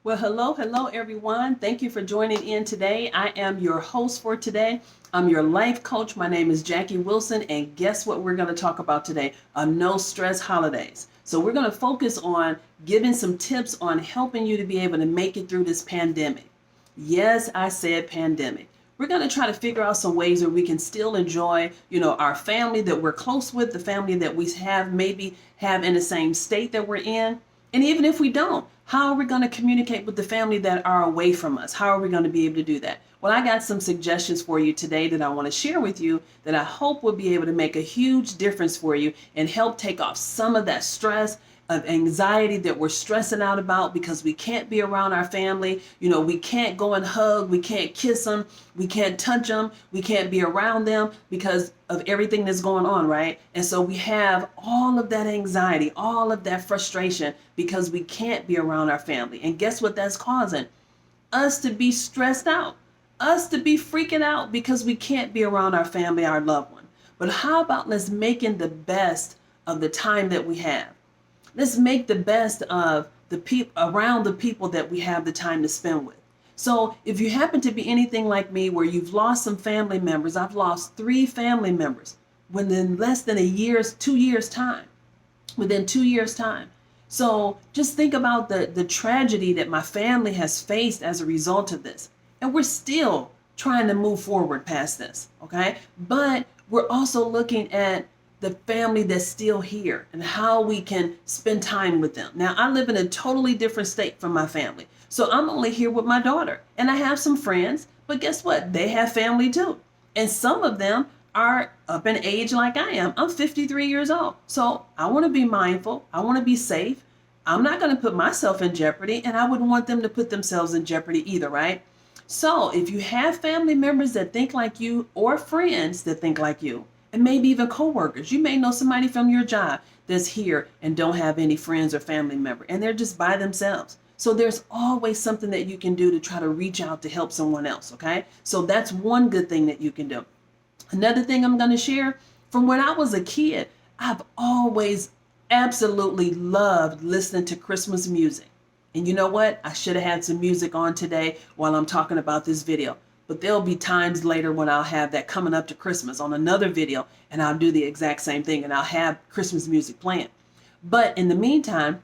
Well, hello, everyone. Thank you for joining in today. I am your host for today. I'm your life coach. My name is Jackie Wilson, and guess what we're going to talk about today? No stress holidays. So we're going to focus on giving some tips on helping you to be able to make it through this pandemic. Yes, I said pandemic. We're going to try to figure out some ways where we can still enjoy, our family that we're close with, the family that we have maybe have in the same state that we're in. And even if we don't, how are we going to communicate with the family that are away from us? How are we going to be able to do that? Well, I got some suggestions for you today that I want to share with you that I hope will be able to make a huge difference for you and help take off some of that stress of anxiety that we're stressing out about because we can't be around our family. We can't go and hug, we can't kiss them, we can't touch them, we can't be around them because of everything that's going on, right? And so we have all of that anxiety, all of that frustration because we can't be around our family. And guess what that's causing? Us to be stressed out, us to be freaking out because we can't be around our family, our loved one. But how about let's making the best of the time that we have? Let's make the best of the people around the people that we have the time to spend with. So if you happen to be anything like me where you've lost some family members, I've lost 3 family members within less than 2 years time, within 2 years time. So just think about the tragedy that my family has faced as a result of this. And we're still trying to move forward past this, okay? But we're also looking at the family that's still here and how we can spend time with them. Now, I live in a totally different state from my family. So I'm only here with my daughter and I have some friends, but guess what? They have family too. And some of them are up in age like I am. I'm 53 years old. So I want to be mindful. I want to be safe. I'm not going to put myself in jeopardy and I wouldn't want them to put themselves in jeopardy either, right? So if you have family members that think like you or friends that think like you, and maybe even coworkers. You may know somebody from your job that's here and don't have any friends or family member, and they're just by themselves. So there's always something that you can do to try to reach out to help someone else, okay? So that's one good thing that you can do. Another thing I'm going to share, from when I was a kid, I've always absolutely loved listening to Christmas music. And you know what? I should have had some music on today while I'm talking about this video. But there'll be times later when I'll have that coming up to Christmas on another video and I'll do the exact same thing and I'll have Christmas music playing. But in the meantime,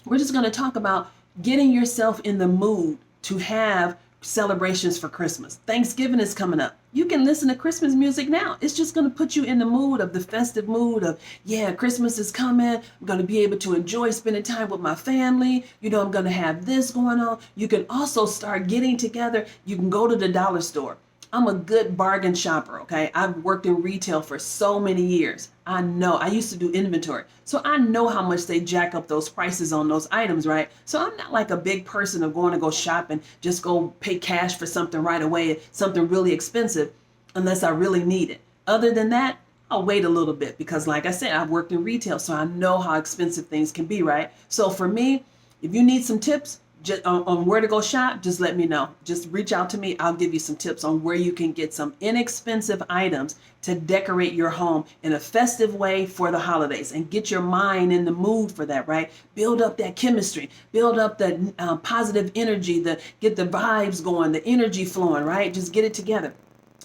we're just going to talk about getting yourself in the mood to have celebrations for Christmas. Thanksgiving is coming up. You can listen to Christmas music now. It's just going to put you in the mood of the festive mood of, yeah, Christmas is coming. I'm going to be able to enjoy spending time with my family. I'm going to have this going on. You can also start getting together. You can go to the dollar store. I'm a good bargain shopper, okay? I've worked in retail for so many years. I know. I used to do inventory. So I know how much they jack up those prices on those items, right? So I'm not like a big person of going to go shop and just go pay cash for something right away, something really expensive, unless I really need it. Other than that, I'll wait a little bit because like I said, I've worked in retail, so I know how expensive things can be, right? So for me, if you need some tips, just on where to go shop, just let me know. Just reach out to me. I'll give you some tips on where you can get some inexpensive items to decorate your home in a festive way for the holidays and get your mind in the mood for that, right? Build up that chemistry, build up that positive energy, get the vibes going, the energy flowing, right? Just get it together.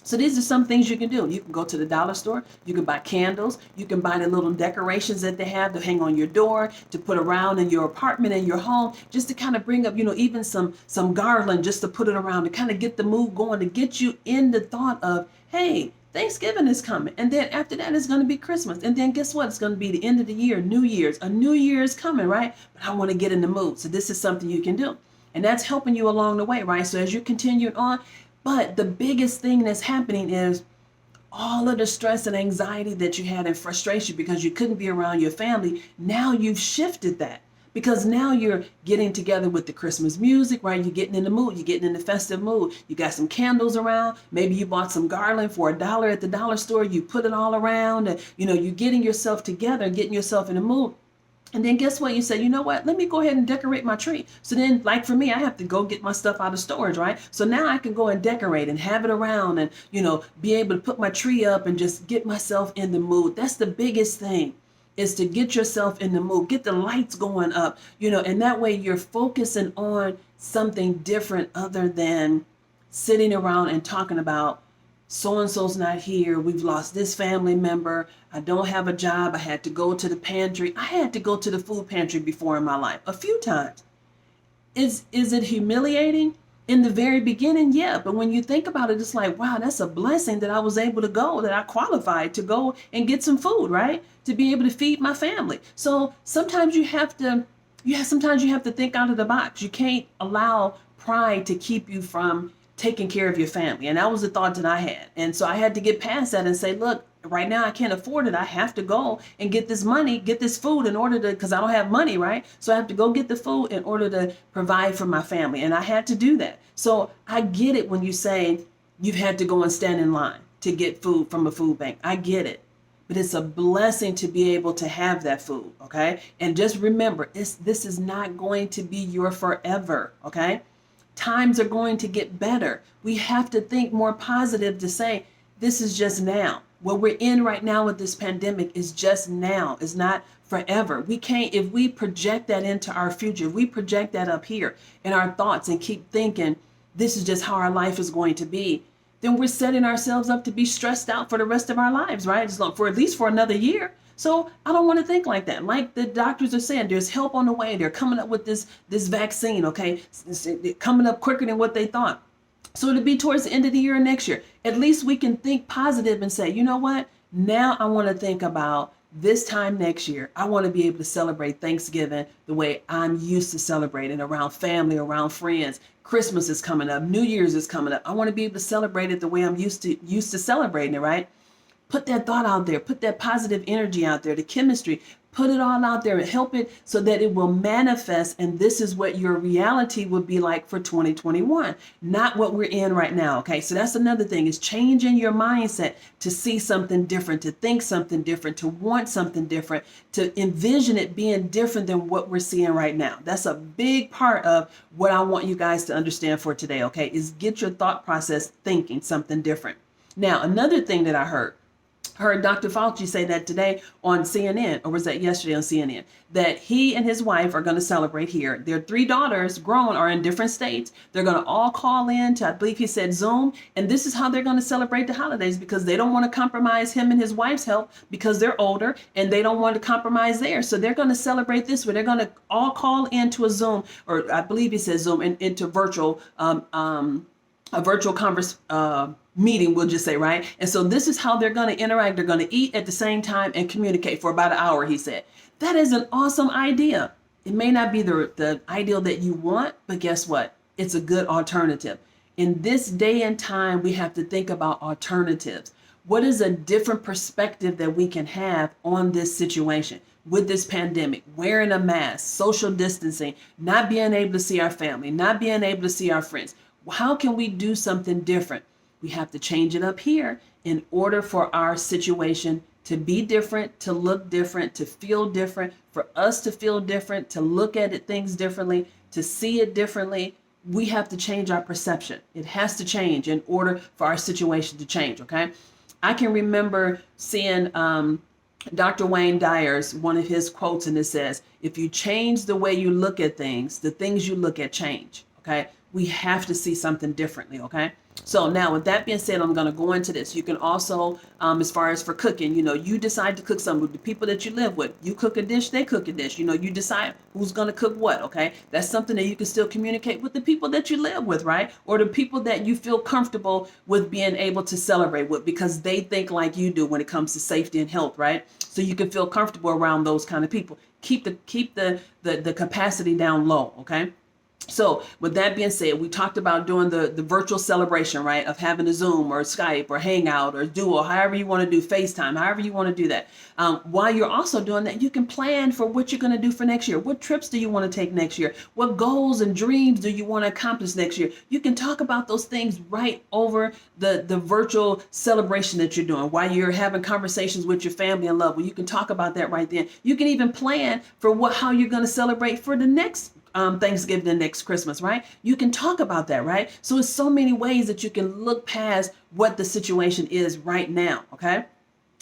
So these are some things you can do. You can go to the dollar store. You can buy candles. You can buy the little decorations that they have to hang on your door, to put around in your apartment and your home, just to kind of bring up, even some garland just to put it around to kind of get the mood going, to get you in the thought of, hey, Thanksgiving is coming. And then after that, it's going to be Christmas. And then guess what? It's going to be the end of the year, New Year's. A new year is coming, right? But I want to get in the mood. So this is something you can do. And that's helping you along the way, right? So as you continue on, but the biggest thing that's happening is all of the stress and anxiety that you had and frustration because you couldn't be around your family. Now you've shifted that because now you're getting together with the Christmas music, right? You're getting in the mood. You're getting in the festive mood. You got some candles around. Maybe you bought some garland for $1 at the dollar store. You put it all around and, you're getting yourself together and getting yourself in the mood. And then guess what? You say, you know what? Let me go ahead and decorate my tree. So then, like for me, I have to go get my stuff out of storage, right? So now I can go and decorate and have it around and, be able to put my tree up and just get myself in the mood. That's the biggest thing, is to get yourself in the mood, get the lights going up, and that way you're focusing on something different other than sitting around and talking about so-and-so's not here. We've lost this family member. I don't have a job. I had to go to the pantry. I had to go to the food pantry before in my life a few times. Is it humiliating? In the very beginning, yeah. But when you think about it, it's like, wow, that's a blessing that I was able to go, that I qualified to go and get some food, right? To be able to feed my family. So sometimes sometimes you have to think out of the box. You can't allow pride to keep you from taking care of your family. And that was the thought that I had. And so I had to get past that and say, look, right now I can't afford it. I have to go and get this money, get this food in order to, because I don't have money, right? So I have to go get the food in order to provide for my family. And I had to do that. So I get it when you say you've had to go and stand in line to get food from a food bank. I get it. But it's a blessing to be able to have that food, okay? And just remember, this is not going to be your forever, okay? Times are going to get better. We have to think more positive to say, this is just now. What we're in right now with this pandemic is just now. It's not forever. We can't, if we project that into our future, if we project that up here in our thoughts and keep thinking, this is just how our life is going to be, then we're setting ourselves up to be stressed out for the rest of our lives, right? For at least for another year. So I don't want to think like that. Like the doctors are saying, there's help on the way. They're coming up with this vaccine, okay? It's coming up quicker than what they thought. So it'll be towards the end of the year or next year. At least we can think positive and say, you know what? Now I want to think about this time next year. I want to be able to celebrate Thanksgiving the way I'm used to celebrating, around family, around friends. Christmas is coming up. New Year's is coming up. I want to be able to celebrate it the way I'm used to celebrating it, right? Put that thought out there, put that positive energy out there, the chemistry, put it all out there and help it so that it will manifest. And this is what your reality would be like for 2021, not what we're in right now. Okay. So that's another thing, is changing your mindset to see something different, to think something different, to want something different, to envision it being different than what we're seeing right now. That's a big part of what I want you guys to understand for today. Okay. Is get your thought process thinking something different. Now, another thing that I heard Dr. Fauci say that today on CNN, or was that yesterday on CNN, that he and his wife are going to celebrate here. Their 3 daughters, grown, are in different states. They're going to all call in to, I believe he said, Zoom. And this is how they're going to celebrate the holidays, because they don't want to compromise him and his wife's health, because they're older and they don't want to compromise theirs. So they're going to celebrate this way. They're going to all call into a Zoom, or I believe he said Zoom, into virtual, a virtual meeting, we'll just say, right? And so this is how they're going to interact. They're going to eat at the same time and communicate for about an hour, he said. That is an awesome idea. It may not be the ideal that you want, but guess what? It's a good alternative. In this day and time, we have to think about alternatives. What is a different perspective that we can have on this situation with this pandemic, wearing a mask, social distancing, not being able to see our family, not being able to see our friends? How can we do something different? We have to change it up here in order for our situation to be different, to look different, to feel different, for us to feel different, to look at it, things differently, to see it differently. We have to change our perception. It has to change in order for our situation to change, okay? I can remember seeing Dr. Wayne Dyer's, one of his quotes, and it says, if you change the way you look at things, the things you look at change, okay? We have to see something differently, okay? So now with that being said, I'm going to go into this. You can also, as far as for cooking, you decide to cook something with the people that you live with. You cook a dish, they cook a dish. You decide who's going to cook what, okay? That's something that you can still communicate with the people that you live with, right? Or the people that you feel comfortable with being able to celebrate with, because they think like you do when it comes to safety and health, right? So you can feel comfortable around those kind of people. Keep the capacity down low, okay? So with that being said, we talked about doing the virtual celebration, right? Of having a Zoom or Skype or Hangout or Duo, however you want to do, FaceTime, however you want to do that. While you're also doing that, you can plan for what you're going to do for next year. What trips do you want to take next year? What goals and dreams do you want to accomplish next year? You can talk about those things right over the virtual celebration that you're doing while you're having conversations with your family and loved ones. You can talk about that right then. You can even plan for how you're going to celebrate for the next Thanksgiving and next Christmas, right? You can talk about that, right? So it's so many ways that you can look past what the situation is right now, okay?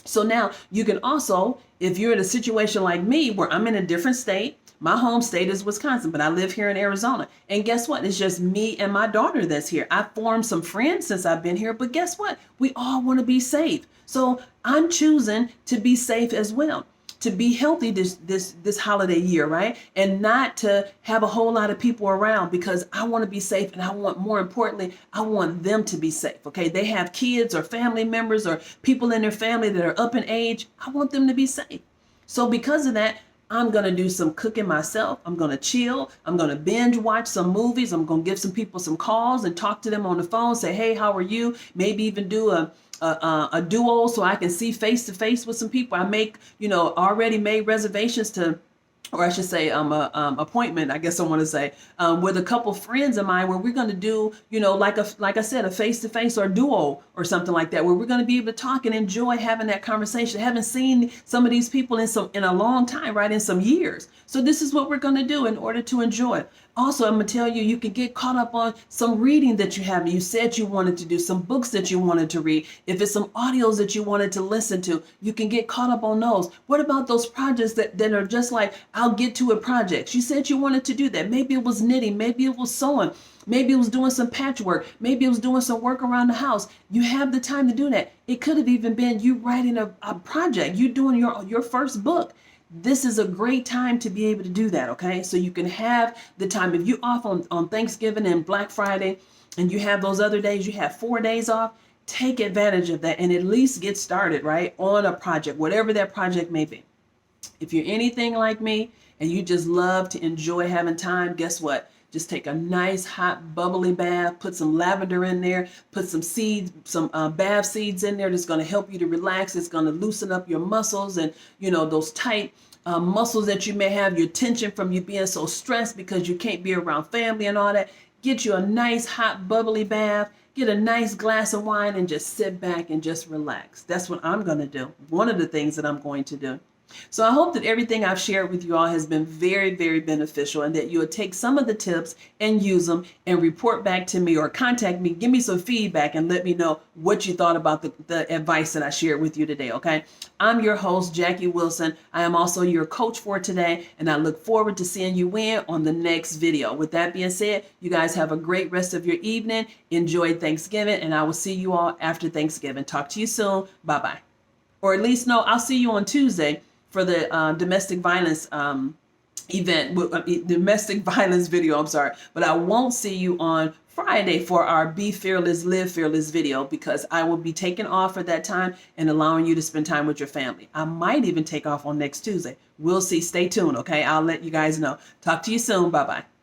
So now you can also, if you're in a situation like me where I'm in a different state, my home state is Wisconsin, but I live here in Arizona. And guess what? It's just me and my daughter that's here. I've formed some friends since I've been here, but guess what? We all want to be safe. So I'm choosing to be safe as well, to be healthy this holiday year, right? And not to have a whole lot of people around, because I want to be safe, and I want, more importantly, I want them to be safe. Okay, they have kids or family members or people in their family that are up in age. I want them to be safe. So because of that, I'm going to do some cooking myself. I'm going to chill. I'm going to binge watch some movies. I'm going to give some people some calls and talk to them on the phone, say, hey, how are you? Maybe even do a duo so I can see face to face with some people. I make, already made reservations to, or I should say, appointment, I guess I want to say, with a couple friends of mine, where we're going to do, like I said, a face-to-face or duo or something like that, where we're going to be able to talk and enjoy having that conversation. I haven't seen some of these people in a long time, right? In some years. So this is what we're going to do in order to enjoy. Also, I'm going to tell you, you can get caught up on some reading that you have. You said you wanted to do some books that you wanted to read. If it's some audios that you wanted to listen to, you can get caught up on those. What about those projects that are just like, I'll get to it projects? You said you wanted to do that. Maybe it was knitting. Maybe it was sewing. Maybe it was doing some patchwork. Maybe it was doing some work around the house. You have the time to do that. It could have even been you writing a project, you doing your first book. This is a great time to be able to do that, okay? So you can have the time. If you off on Thanksgiving and Black Friday, and you have those other days, you have 4 days off, take advantage of that and at least get started, right, on a project, whatever that project may be. If you're anything like me and you just love to enjoy having time, guess what? Just take a nice hot bubbly bath, put some lavender in there, put some seeds, some bath seeds in there that's going to help you to relax. It's going to loosen up your muscles and, those tight muscles that you may have, your tension from you being so stressed because you can't be around family and all that. Get you a nice hot bubbly bath, get a nice glass of wine, and just sit back and just relax. That's what I'm going to do. One of the things that I'm going to do. So I hope that everything I've shared with you all has been very, very beneficial, and that you'll take some of the tips and use them and report back to me or contact me, give me some feedback, and let me know what you thought about the advice that I shared with you today, okay? I'm your host, Jackie Wilson. I am also your coach for today, and I look forward to seeing you on the next video. With that being said, you guys have a great rest of your evening. Enjoy Thanksgiving, and I will see you all after Thanksgiving. Talk to you soon. Bye-bye. Or at least, no, I'll see you on Tuesday for the domestic violence domestic violence video, I'm sorry. But I won't see you on Friday for our Be Fearless, Live Fearless video, because I will be taking off at that time and allowing you to spend time with your family. I might even take off on next Tuesday. We'll see. Stay tuned, okay? I'll let you guys know. Talk to you soon. Bye-bye.